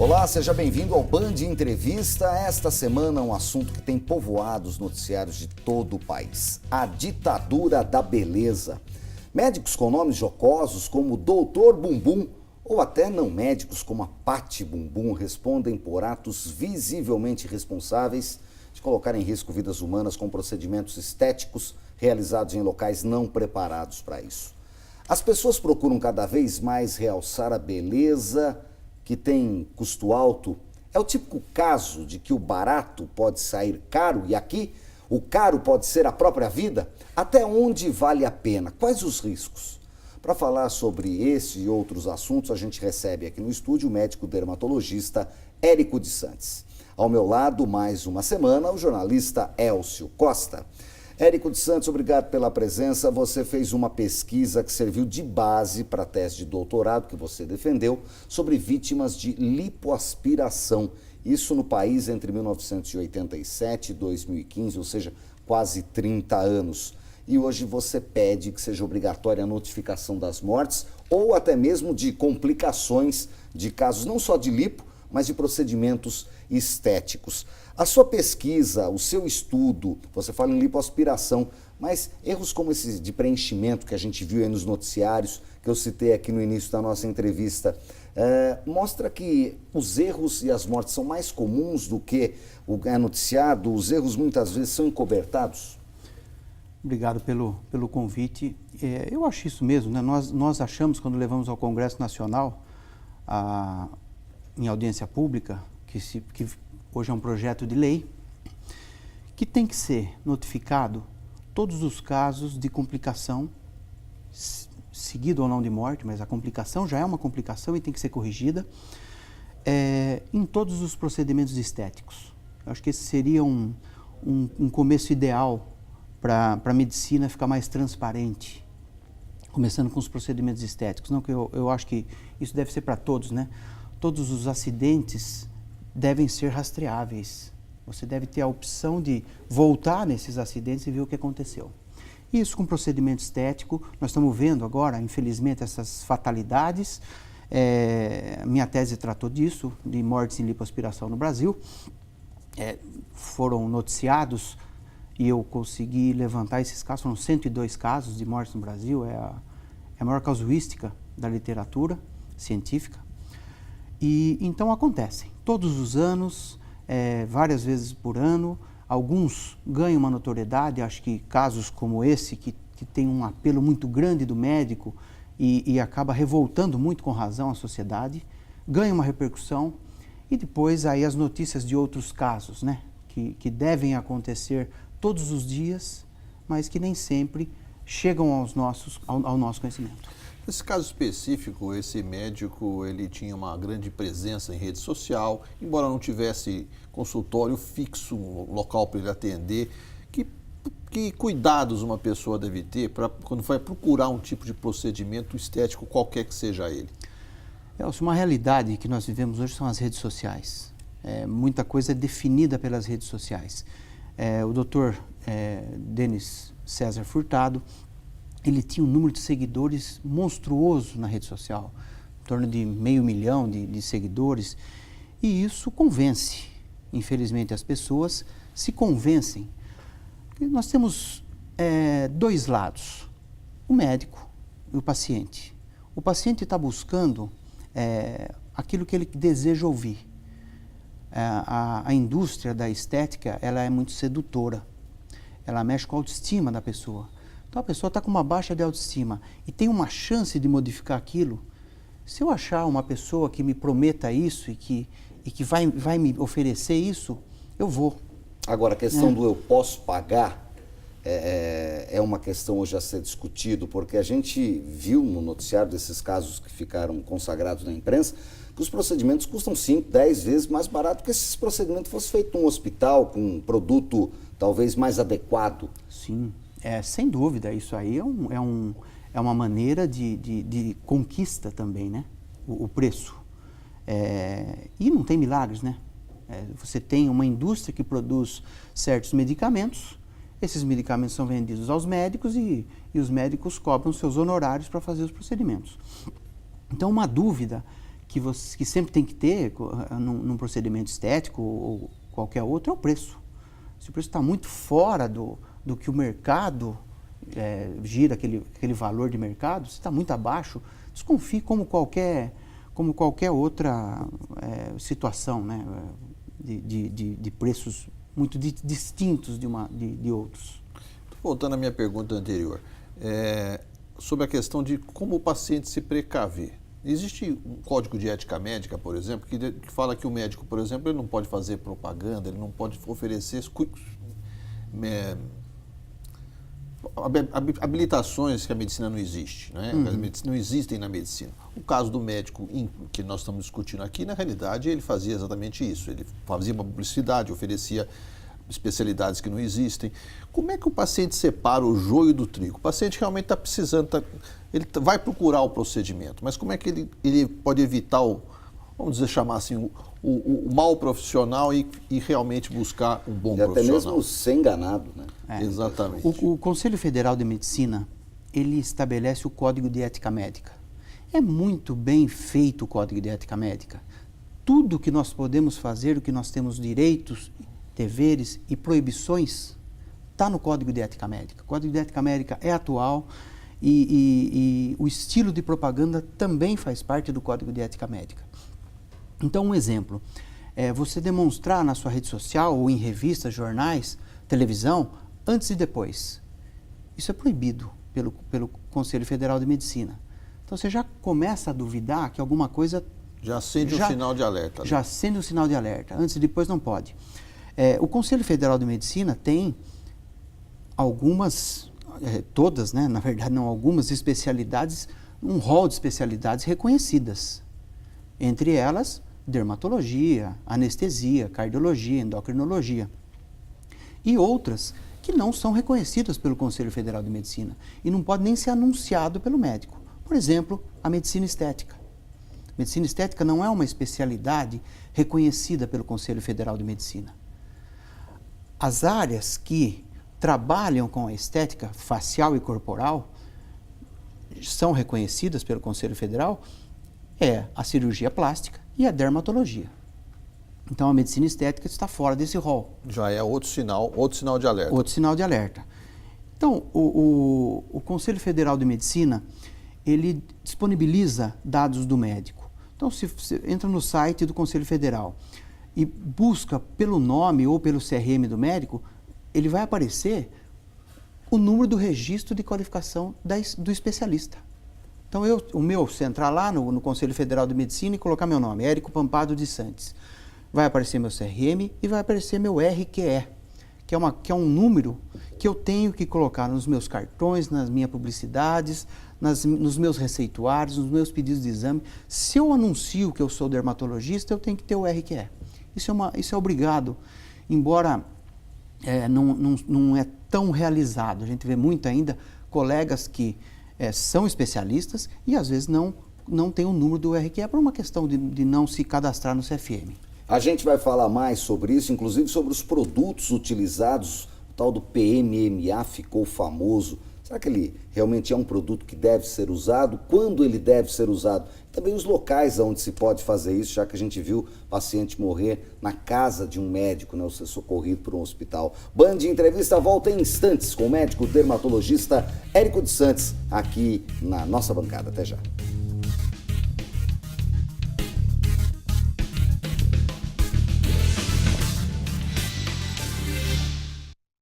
Olá, seja bem-vindo ao Band Entrevista. Esta semana um assunto que tem povoado os noticiários de todo o país. A ditadura da beleza. Médicos com nomes jocosos como Doutor Bumbum ou até não médicos como a Pati Bumbum respondem por atos visivelmente responsáveis de colocar em risco vidas humanas com procedimentos estéticos realizados em locais não preparados para isso. As pessoas procuram cada vez mais realçar a beleza que tem custo alto. É o típico caso de que o barato pode sair caro e aqui o caro pode ser a própria vida. Até onde vale a pena? Quais os riscos? Para falar sobre esse e outros assuntos, a gente recebe aqui no estúdio o médico dermatologista Érico de Santos. Ao meu lado, mais uma semana, o jornalista Elcio Costa. Érico de Santos, obrigado pela presença. Você fez uma pesquisa que serviu de base para a tese de doutorado que você defendeu sobre vítimas de lipoaspiração. Isso no país entre 1987 e 2015, ou seja, quase 30 anos. E hoje você pede que seja obrigatória a notificação das mortes ou até mesmo de complicações de casos não só de lipo, mas de procedimentos estéticos. A sua pesquisa, o seu estudo, você fala em lipoaspiração, mas erros como esse de preenchimento que a gente viu aí nos noticiários, que eu citei aqui no início da nossa entrevista, mostra que os erros e as mortes são mais comuns do que o é noticiado, os erros muitas vezes são encobertados? Obrigado pelo convite. Eu acho isso mesmo, né? Nós achamos, quando levamos ao Congresso Nacional, em audiência pública, que hoje é um projeto de lei, que tem que ser notificado todos os casos de complicação, seguido ou não de morte, mas a complicação já é uma complicação e tem que ser corrigida, em todos os procedimentos estéticos. Eu acho que esse seria um começo ideal para a medicina ficar mais transparente, começando com os procedimentos estéticos. Não que eu acho que isso deve ser para todos, né? Todos os acidentes devem ser rastreáveis. Você deve ter a opção de voltar nesses acidentes e ver o que aconteceu. Isso com procedimento estético, nós estamos vendo agora, infelizmente, essas fatalidades. Minha tese tratou disso, de mortes em lipoaspiração no Brasil. Foram noticiados e eu consegui levantar esses casos, foram 102 casos de mortes no Brasil, é a maior casuística da literatura científica. E então acontecem, todos os anos, várias vezes por ano, alguns ganham uma notoriedade, acho que casos como esse, que tem um apelo muito grande do médico e acaba revoltando muito com razão a sociedade, ganham uma repercussão e depois aí as notícias de outros casos, né, que devem acontecer todos os dias, mas que nem sempre chegam ao nosso conhecimento. Nesse caso específico, esse médico ele tinha uma grande presença em rede social, embora não tivesse consultório fixo, local para ele atender. Que cuidados uma pessoa deve ter quando vai procurar um tipo de procedimento estético, qualquer que seja ele? Uma realidade que nós vivemos hoje são as redes sociais. Muita coisa é definida pelas redes sociais. O doutor Denis César Furtado, ele tinha um número de seguidores monstruoso na rede social, em torno de 500 mil de seguidores, e isso convence, infelizmente as pessoas se convencem. E nós temos dois lados, o médico e o paciente. O paciente está buscando aquilo que ele deseja ouvir. A indústria da estética, ela é muito sedutora, ela mexe com a autoestima da pessoa. Então a pessoa está com uma baixa de autoestima e tem uma chance de modificar aquilo. Se eu achar uma pessoa que me prometa isso e que vai me oferecer isso, eu vou. Agora, a questão do eu posso pagar é uma questão hoje a ser discutido, porque a gente viu no noticiário desses casos que ficaram consagrados na imprensa, que os procedimentos custam 5, 10 vezes mais barato que se esse procedimento fosse feito num hospital, com um produto talvez mais adequado. Sim. Sem dúvida, isso aí é uma maneira de conquista também, né? O preço. E não tem milagres, né? Você tem uma indústria que produz certos medicamentos, esses medicamentos são vendidos aos médicos e os médicos cobram seus honorários para fazer os procedimentos. Então, uma dúvida que sempre tem que ter num procedimento estético ou qualquer outro é o preço. Se o preço está muito fora do que o mercado gira, aquele valor de mercado, se está muito abaixo, desconfie como qualquer outra situação, né, de preços muito distintos de outros. Voltando à minha pergunta anterior, sobre a questão de como o paciente se precaver. Existe um código de ética médica, por exemplo, que fala que o médico, por exemplo, ele não pode fazer propaganda, ele não pode oferecer habilitações que a medicina não existe, né? Não existem na medicina. O caso do médico que nós estamos discutindo aqui, na realidade, ele fazia exatamente isso. Ele fazia uma publicidade, oferecia especialidades que não existem. Como é que o paciente separa o joio do trigo? O paciente realmente está precisando, ele vai procurar o procedimento, mas como é que ele pode evitar vamos dizer, chamar assim, o mal profissional e realmente buscar um bom profissional? E até mesmo ser enganado, né? Exatamente. O Conselho Federal de Medicina, ele estabelece o Código de Ética Médica. É muito bem feito o Código de Ética Médica. Tudo que nós podemos fazer, o que nós temos direitos, deveres e proibições, está no Código de Ética Médica. O Código de Ética Médica é atual e o estilo de propaganda também faz parte do Código de Ética Médica. Então, um exemplo, você demonstrar na sua rede social ou em revistas, jornais, televisão, antes e depois. Isso é proibido pelo Conselho Federal de Medicina. Então, você já começa a duvidar que alguma coisa... Já acende um sinal de alerta. Né? Já acende um sinal de alerta. Antes e depois não pode. O Conselho Federal de Medicina tem algumas, todas, né, na verdade não algumas especialidades, um rol de especialidades reconhecidas. Entre elas, dermatologia, anestesia, cardiologia, endocrinologia. E outras que não são reconhecidas pelo Conselho Federal de Medicina e não pode nem ser anunciado pelo médico. Por exemplo, a medicina estética. Medicina estética não é uma especialidade reconhecida pelo Conselho Federal de Medicina. As áreas que trabalham com a estética facial e corporal são reconhecidas pelo Conselho Federal a cirurgia plástica e a dermatologia. Então, a medicina estética está fora desse rol. Já é outro sinal de alerta. Outro sinal de alerta. Então, o Conselho Federal de Medicina, ele disponibiliza dados do médico. Então, se você entra no site do Conselho Federal e busca pelo nome ou pelo CRM do médico, ele vai aparecer o número do registro de qualificação do especialista. Então, se entrar lá no Conselho Federal de Medicina e colocar meu nome, Érico Pampado de Santos, vai aparecer meu CRM e vai aparecer meu RQE, que é um número que eu tenho que colocar nos meus cartões, nas minhas publicidades, nos meus receituários, nos meus pedidos de exame. Se eu anuncio que eu sou dermatologista, eu tenho que ter o RQE. Isso é obrigado, embora não é tão realizado. A gente vê muito ainda colegas que são especialistas e às vezes não tem o número do RQE por uma questão de não se cadastrar no CFM. A gente vai falar mais sobre isso, inclusive sobre os produtos utilizados. O tal do PMMA ficou famoso. Será que ele realmente é um produto que deve ser usado? Quando ele deve ser usado? Também os locais onde se pode fazer isso, já que a gente viu paciente morrer na casa de um médico, né, ou ser socorrido por um hospital. Band Entrevista volta em instantes com o médico dermatologista Érico de Santos, aqui na nossa bancada. Até já.